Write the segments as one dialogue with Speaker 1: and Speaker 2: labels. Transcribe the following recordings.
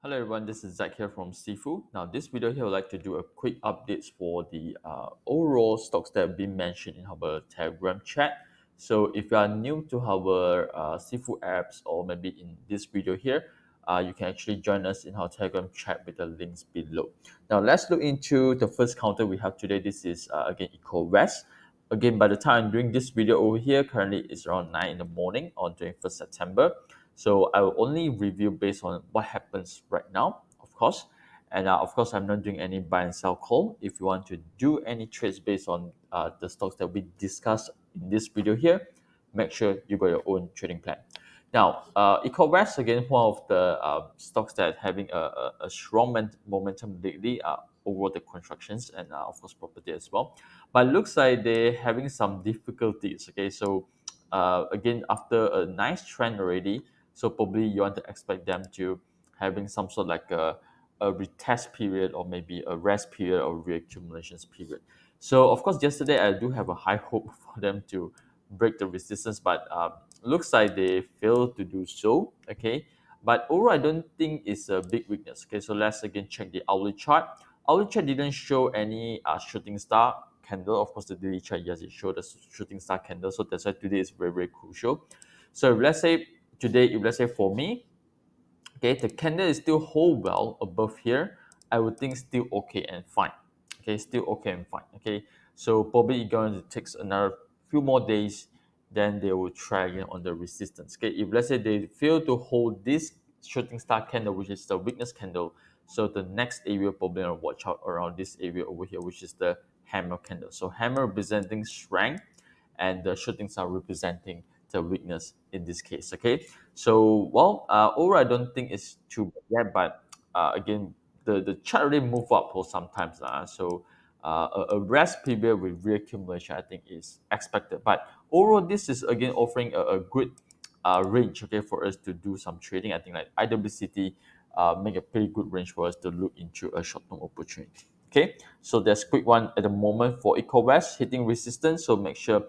Speaker 1: Hello everyone, this is Zach here from Sifu. Now this video here I would like to do a quick updates for the overall stocks that have been mentioned in our Telegram chat. So if you are new to our Sifu apps or maybe in this video here, you can actually join us in our Telegram chat with the links below. Now let's look into the first counter we have today. This is again EKOVEST. Again, by the time I'm doing this video over here, currently it's around 9 in the morning on 21st September. So I will only review based on what happens right now, of course. And of course, I'm not doing any buy and sell call. If you want to do any trades based on the stocks that we discussed in this video here, make sure you got your own trading plan. Now, EcoWest again, one of the stocks that having a strong momentum lately over the constructions and of course property as well. But looks like they're having some difficulties. Okay, so again, after a nice trend already, so probably you want to expect them to having some sort like a retest period or maybe a rest period or reaccumulations period. So of course, yesterday I do have a high hope for them to break the resistance, but looks like they failed to do so. Okay, but overall I don't think it's a big weakness. Okay, so let's again check the hourly chart. Hourly chart didn't show any shooting star candle. Of course, the daily chart, yes, it showed a shooting star candle. So that's why today is very, very crucial. So if let's say today, if let's say for me, okay, the candle is still hold well above here, I would think still okay and fine. Okay, still okay and fine. Okay, so probably going to take another few more days, then they will try again on the resistance. Okay, if let's say they fail to hold this shooting star candle, which is the weakness candle, so the next area probably gonna watch out around this area over here, which is the hammer candle. So hammer representing strength, and the shooting star representing the weakness in this case. Okay, so well, overall I don't think it's too bad yet, but again, the chart already move up for sometimes. So a rest period with reaccumulation I think is expected. But overall, this is again offering a good range, okay, for us to do some trading. I think like IWCT make a pretty good range for us to look into a short-term opportunity. Okay, so there's quick one at the moment for EcoWest hitting resistance. So make sure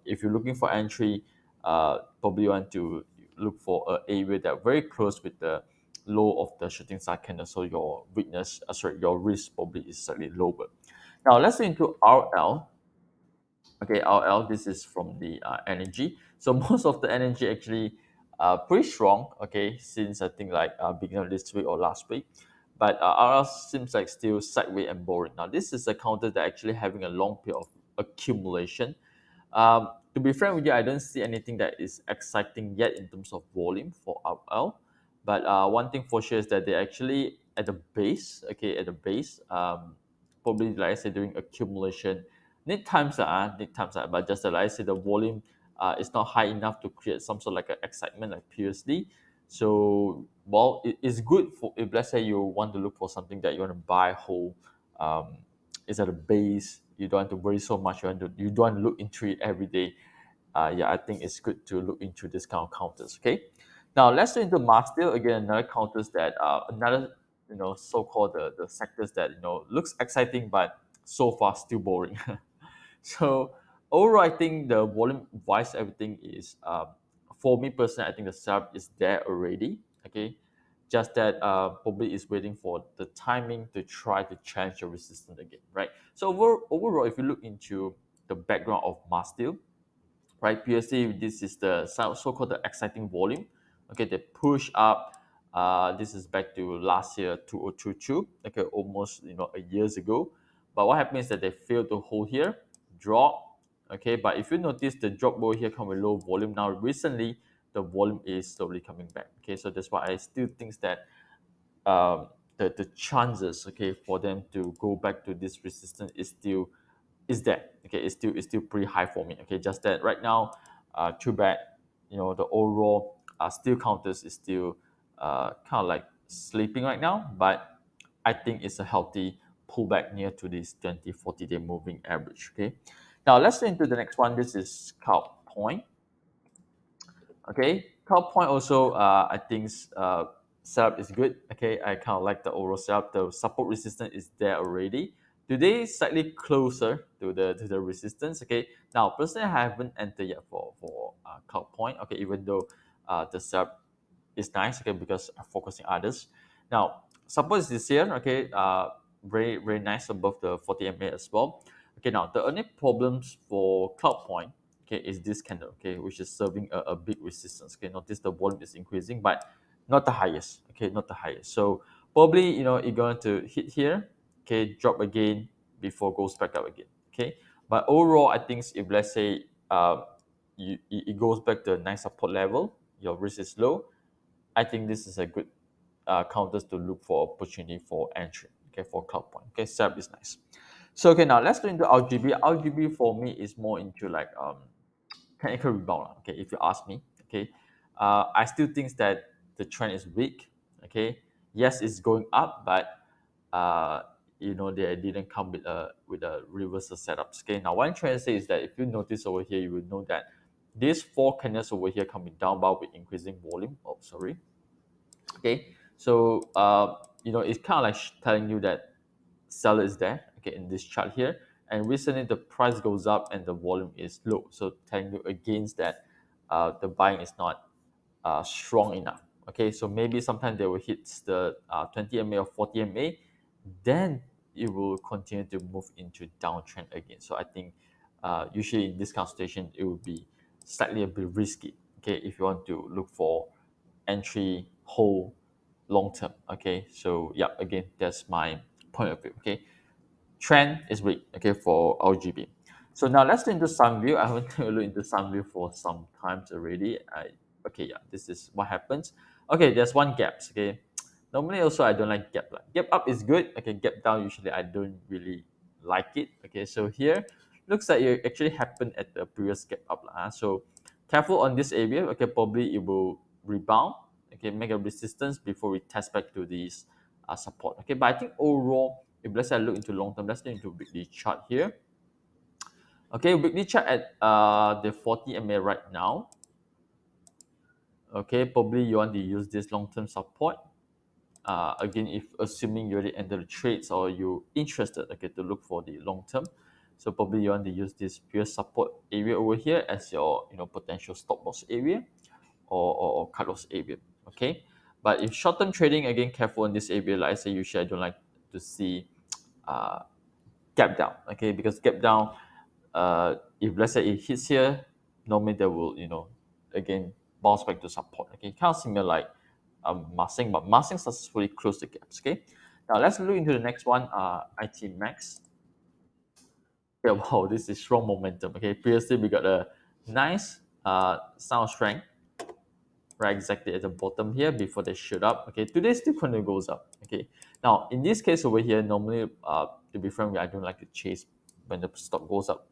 Speaker 1: if you're looking for entry, probably want to look for an area that very close with the low of the shooting star candle. So your weakness, sorry, your risk probably is slightly lower. Now let's go into RL. Okay, RL, this is from the energy. So most of the energy actually pretty strong, okay, since I think like beginning of this week or last week. But RL seems like still sideways and boring. Now this is a counter that actually having a long period of accumulation. To be frank with you, I don't see anything that is exciting yet in terms of volume for RL. But one thing for sure is that they actually at the base, okay, at the base, probably like I said, during accumulation, need times but just like I said, the volume is not high enough to create some sort of like an excitement like previously. So well, it's good for if let's say you want to look for something that you want to buy whole, is at a base. You don't want to worry so much. You don't want to look into it every day. Yeah, I think it's good to look into this kind of counters. Okay, now let's go into MASTEEL again. Another counters that another so-called the sectors that looks exciting but so far still boring. So overall, I think the volume wise everything is for me personally. I think the setup is there already. Okay, just that probably is waiting for the timing to try to challenge the resistance again, right? So overall, if you look into the background of MASTEEL, right? Previously, this is the so-called the exciting volume. Okay, they push up. This is back to last year 2022. Okay, almost a years ago. But what happens is that they fail to hold here, drop. Okay, but if you notice the drop over here come with low volume. Now recently, the volume is slowly coming back. Okay, so that's why I still think that the chances, okay, for them to go back to this resistance is there. Okay, it's still pretty high for me. Okay, just that right now, too bad. The overall steel counters is still kind of like sleeping right now, but I think it's a healthy pullback near to this 20-40 day moving average. Okay, now let's go into the next one. This is CloudPoint. Okay, CloudPoint also, I think setup is good. Okay, I kind of like the overall setup. The support resistance is there already. Today is slightly closer to the resistance. Okay, now personally I haven't entered yet for CloudPoint. Okay, even though the setup is nice. Okay, because I'm focusing others. Now, suppose this here, okay, very nice above the 40 MA as well. Okay, now the only problems for cloud point, okay, is this candle, okay, which is serving a big resistance. Okay, notice the volume is increasing, but not the highest. Okay, not the highest. So probably it's going to hit here, okay, drop again before goes back up again. Okay, but overall, I think if let's say it goes back to a nice support level, your risk is low. I think this is a good counters to look for opportunity for entry. Okay, for cloud point. Okay, setup is nice. So okay, now let's go into RGB. RGB for me is more into like technical rebound. Okay, if you ask me. Okay, I still think that the trend is weak. Okay, yes, it's going up, but uh, they didn't come with a reversal setups. Okay, now what I'm trying to say is that if you notice over here, you will know that these four candles over here coming down bar with increasing volume. Oh, sorry. Okay, so it's kind of like telling you that seller is there, okay, in this chart here, and recently the price goes up and the volume is low, so telling you against that the buying is not strong enough. Okay, so maybe sometime they will hit the 20 MA or 40 MA, then it will continue to move into downtrend again. So I think usually in this kind of situation it will be slightly a bit risky. Okay, if you want to look for entry hold long term. Okay, so yeah, again, that's my point of view. Okay, trend is weak. Okay, for RGB. So now let's go into SUNVIEW. I haven't taken a look into SUNVIEW for some times already. Okay, yeah, this is what happens. Okay, there's one gaps. Okay, normally also I don't like gap. Like gap up is good. Okay, gap down usually I don't really like it. Okay, so here looks like it actually happened at the previous gap up. So careful on this area. Okay, probably it will rebound. Okay, make a resistance before we test back to these support. Okay, but I think overall, if let's say I look into long term, let's look into weekly chart here. Okay, weekly chart at the 40 MA right now. Okay, probably you want to use this long term support. Again, if assuming you already entered the trades or you interested, okay, to look for the long term, so probably you want to use this pure support area over here as your potential stop loss area or cut loss area. Okay, but if short term trading, again, careful in this area. Like I say, usually I don't like to see uh, gap down. Okay, because gap down, if let's say it hits here, normally they will again bounce back to support. Okay, kind of similar like massing, but massing successfully closed the gaps. Okay, now let's look into the next one. ITMAX. Yeah, wow, this is strong momentum. Okay, previously we got a nice sound strength right exactly at the bottom here before they shoot up. Okay, today still kind of goes up. Okay, now in this case over here, normally to be frank, I don't like to chase when the stock goes up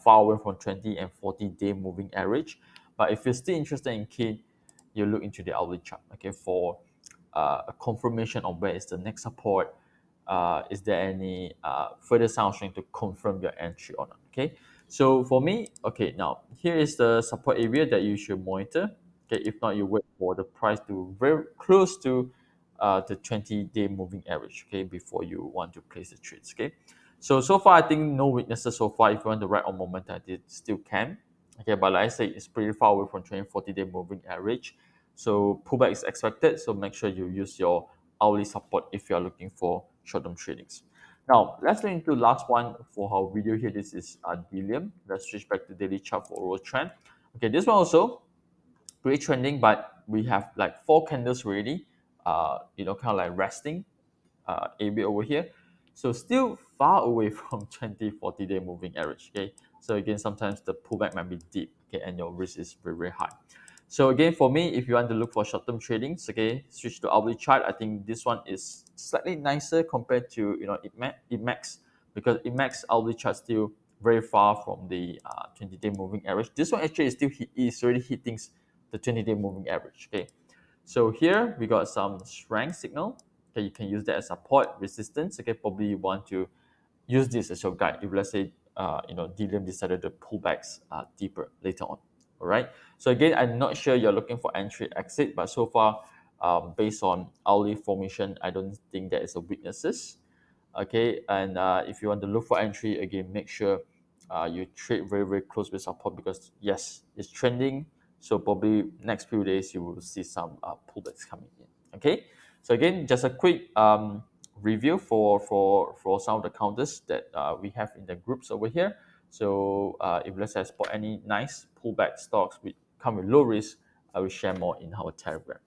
Speaker 1: far away from 20 and 40-day moving average. But if you're still interested in key, you look into the hourly chart. Okay, for a confirmation of where is the next support. Is there any further sound strength to confirm your entry or not? Okay, so for me, okay, now here is the support area that you should monitor. Okay, if not, you wait for the price to very close to the 20-day moving average. Okay, before you want to place the trades. Okay, so far I think no weaknesses so far. If you want to ride on momentum, it still can. Okay, but like I say, it's pretty far away from 20-40-day moving average. So pullback is expected. So make sure you use your hourly support if you are looking for short-term tradings. Now let's go into last one for our video here. This is DELEUM. Let's switch back to daily chart for overall trend. Okay, this one also pretty trending, but we have like four candles already. Kind of like resting area over here. So still far away from 20-40-day moving average. Okay. So again, sometimes the pullback might be deep. Okay, and your risk is very high. So again, for me, if you want to look for short-term tradings, okay, switch to hourly chart. I think this one is slightly nicer compared to ITMAX, because ITMAX hourly chart still very far from the 20-day moving average. This one actually is already hitting the 20-day moving average. Okay, so here we got some strength signal. Okay, you can use that as support, resistance. Okay, probably you want to use this as your guide if let's say DELEUM decided to pull back deeper later on. All right. So again, I'm not sure you're looking for entry exit, but so far, based on hourly formation, I don't think there is a weaknesses. Okay, and if you want to look for entry again, make sure you trade very close with support, because yes, it's trending. So probably next few days you will see some pullbacks coming in. Okay. So again, just a quick review for some of the counters that we have in the groups over here. So if let's say spot any nice pullback stocks which come with low risk, I will share more in our Telegram.